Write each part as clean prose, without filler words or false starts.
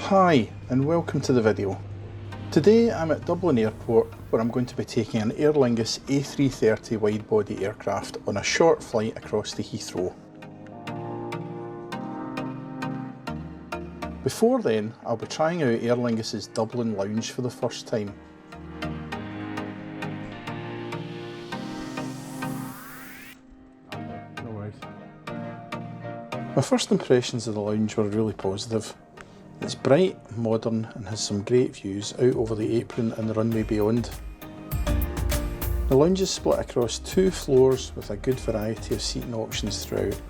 Hi and welcome to the video. Today I'm at Dublin Airport where I'm going to be taking an Aer Lingus A330 wide-body aircraft on a short flight across to Heathrow. Before then, I'll be trying out Aer Lingus' Dublin Lounge for the first time. No worries. My first impressions of the lounge were really positive. It's bright, modern and has some great views out over the apron and the runway beyond. The lounge is split across 2 floors with a good variety of seating options throughout.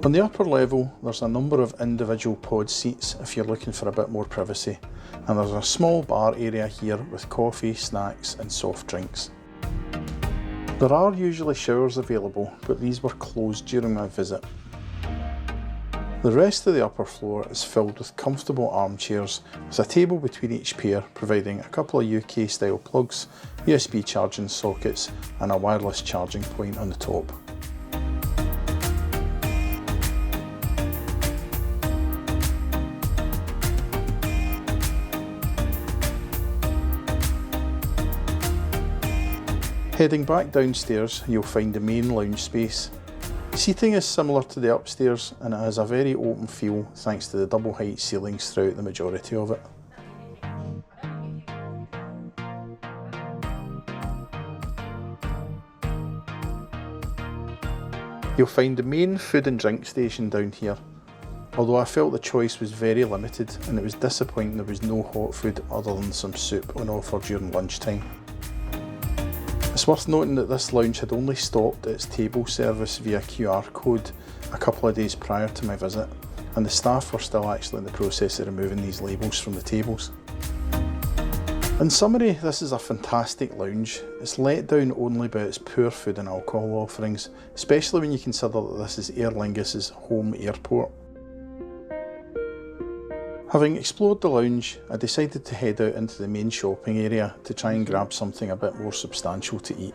On the upper level, there's a number of individual pod seats if you're looking for a bit more privacy, and there's a small bar area here with coffee, snacks and soft drinks. There are usually showers available, but these were closed during my visit. The rest of the upper floor is filled with comfortable armchairs with a table between each pair, providing a couple of UK style plugs, USB charging sockets and a wireless charging point on the top. Heading back downstairs, you'll find the main lounge space. Seating is similar to the upstairs and it has a very open feel thanks to the double height ceilings throughout the majority of it. You'll find the main food and drink station down here, although I felt the choice was very limited and it was disappointing there was no hot food other than some soup on offer during lunchtime. It's worth noting that this lounge had only stopped its table service via QR code a couple of days prior to my visit, and the staff were still actually in the process of removing these labels from the tables. In summary, this is a fantastic lounge. It's let down only by its poor food and alcohol offerings, especially when you consider that this is Aer Lingus' home airport. Having explored the lounge, I decided to head out into the main shopping area to try and grab something a bit more substantial to eat.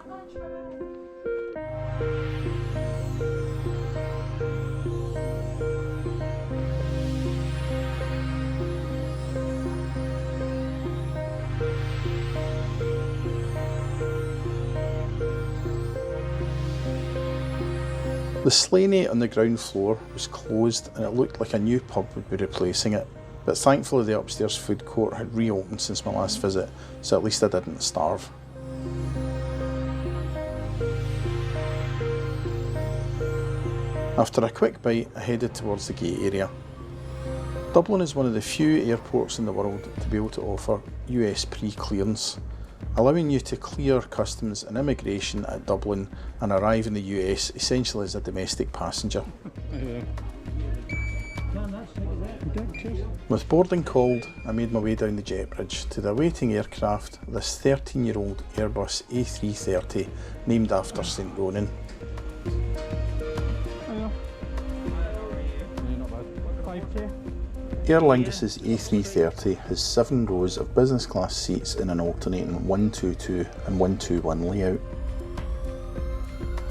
The Slaney on the ground floor was closed and it looked like a new pub would be replacing it. But thankfully the upstairs food court had reopened since my last visit, so at least I didn't starve. After a quick bite, I headed towards the gate area. Dublin is one of the few airports in the world to be able to offer US pre-clearance, allowing you to clear customs and immigration at Dublin and arrive in the US essentially as a domestic passenger. With boarding called, I made my way down the jet bridge to the awaiting aircraft, this 13-year-old Airbus A330 named after St Ronan. Aer Lingus' A330 has 7 rows of business class seats in an alternating 122 and 121 layout.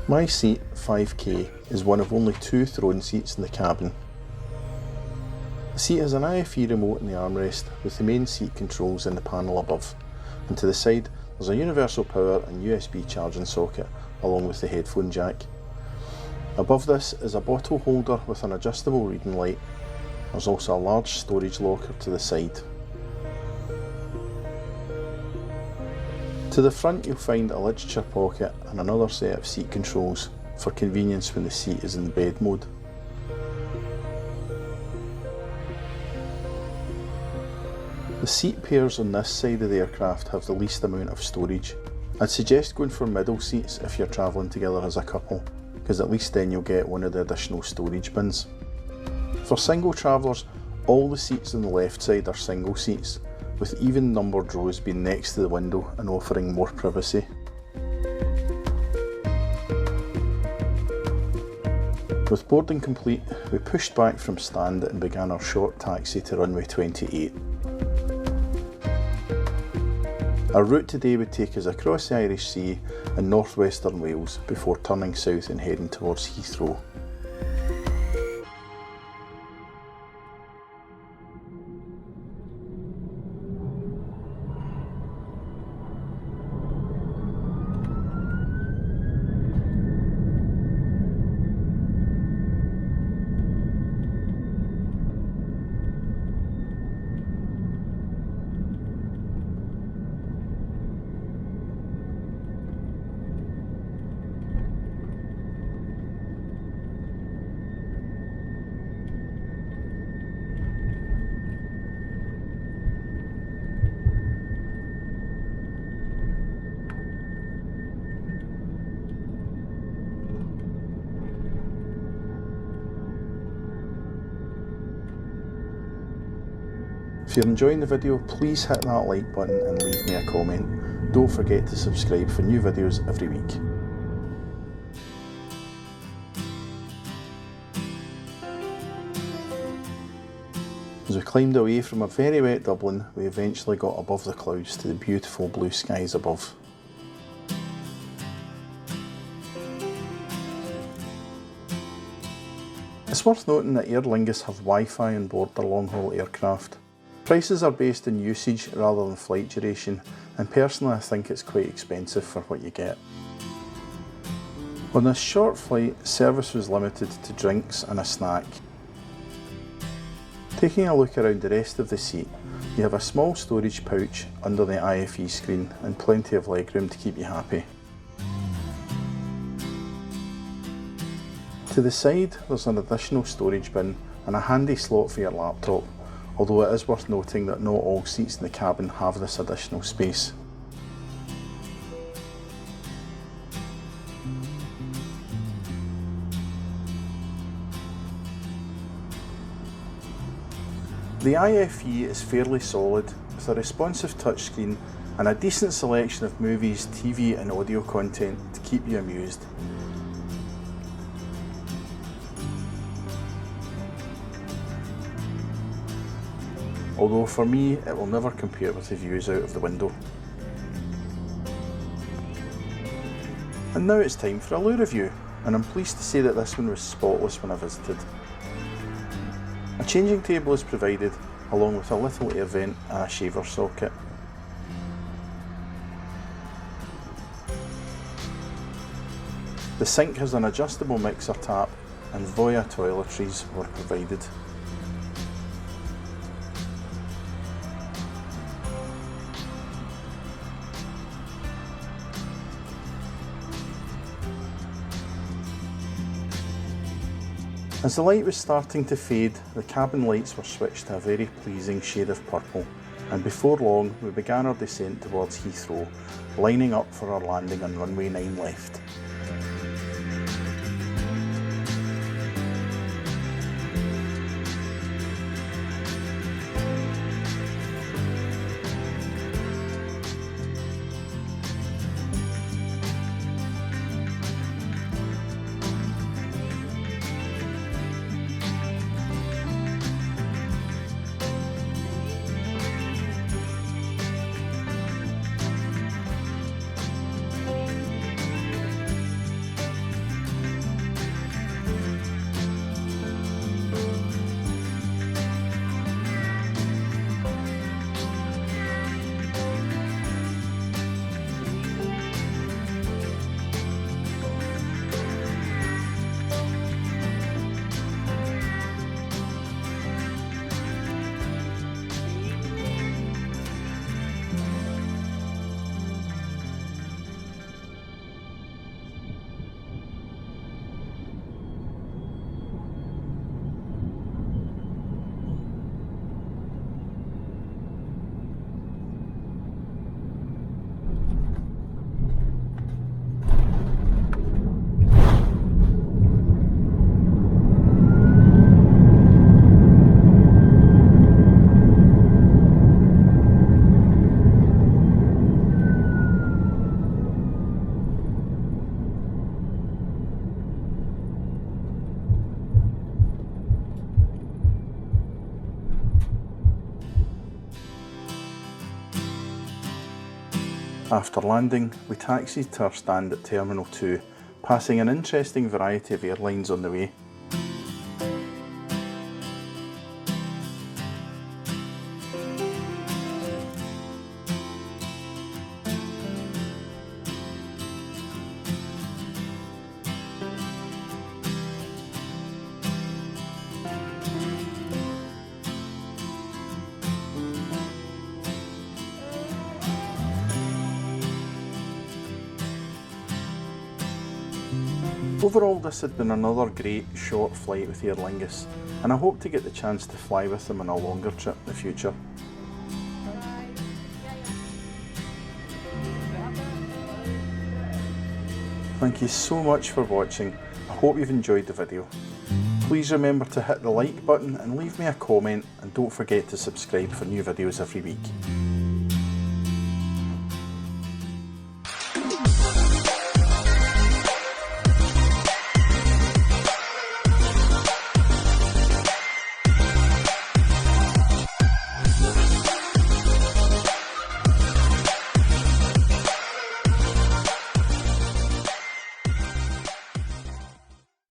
My seat, 5K, is one of only 2 throne seats in the cabin. The seat has an IFE remote in the armrest with the main seat controls in the panel above, and to the side there's a universal power and USB charging socket along with the headphone jack. Above this is a bottle holder with an adjustable reading light. There's also a large storage locker to the side. To the front you'll find a literature pocket and another set of seat controls for convenience when the seat is in bed mode. The seat pairs on this side of the aircraft have the least amount of storage. I'd suggest going for middle seats if you're travelling together as a couple, because at least then you'll get one of the additional storage bins. For single travellers, all the seats on the left side are single seats, with even numbered rows being next to the window and offering more privacy. With boarding complete, we pushed back from stand and began our short taxi to runway 28. Our route today would take us across the Irish Sea and northwestern Wales before turning south and heading towards Heathrow. If you're enjoying the video, please hit that like button and leave me a comment. Don't forget to subscribe for new videos every week. As we climbed away from a very wet Dublin, we eventually got above the clouds to the beautiful blue skies above. It's worth noting that Aer Lingus have Wi-Fi on board their long-haul aircraft. Prices are based on usage rather than flight duration, and personally I think it's quite expensive for what you get. On this short flight, service was limited to drinks and a snack. Taking a look around the rest of the seat, you have a small storage pouch under the IFE screen and plenty of legroom to keep you happy. To the side there's an additional storage bin and a handy slot for your laptop, although it is worth noting that not all seats in the cabin have this additional space. The IFE is fairly solid, with a responsive touchscreen and a decent selection of movies, TV and audio content to keep you amused. Although for me it will never compare with the views out of the window. And now it's time for a loo review, and I'm pleased to say that this one was spotless when I visited. A changing table is provided, along with a little air vent and a shaver socket. The sink has an adjustable mixer tap and Voya toiletries were provided. As the light was starting to fade, the cabin lights were switched to a very pleasing shade of purple, and before long we began our descent towards Heathrow, lining up for our landing on runway 9 left. After landing, we taxied to our stand at Terminal 2, passing an interesting variety of airlines on the way. Overall, this had been another great short flight with Aer Lingus, and I hope to get the chance to fly with them on a longer trip in the future. Thank you so much for watching. I hope you've enjoyed the video. Please remember to hit the like button and leave me a comment, and don't forget to subscribe for new videos every week.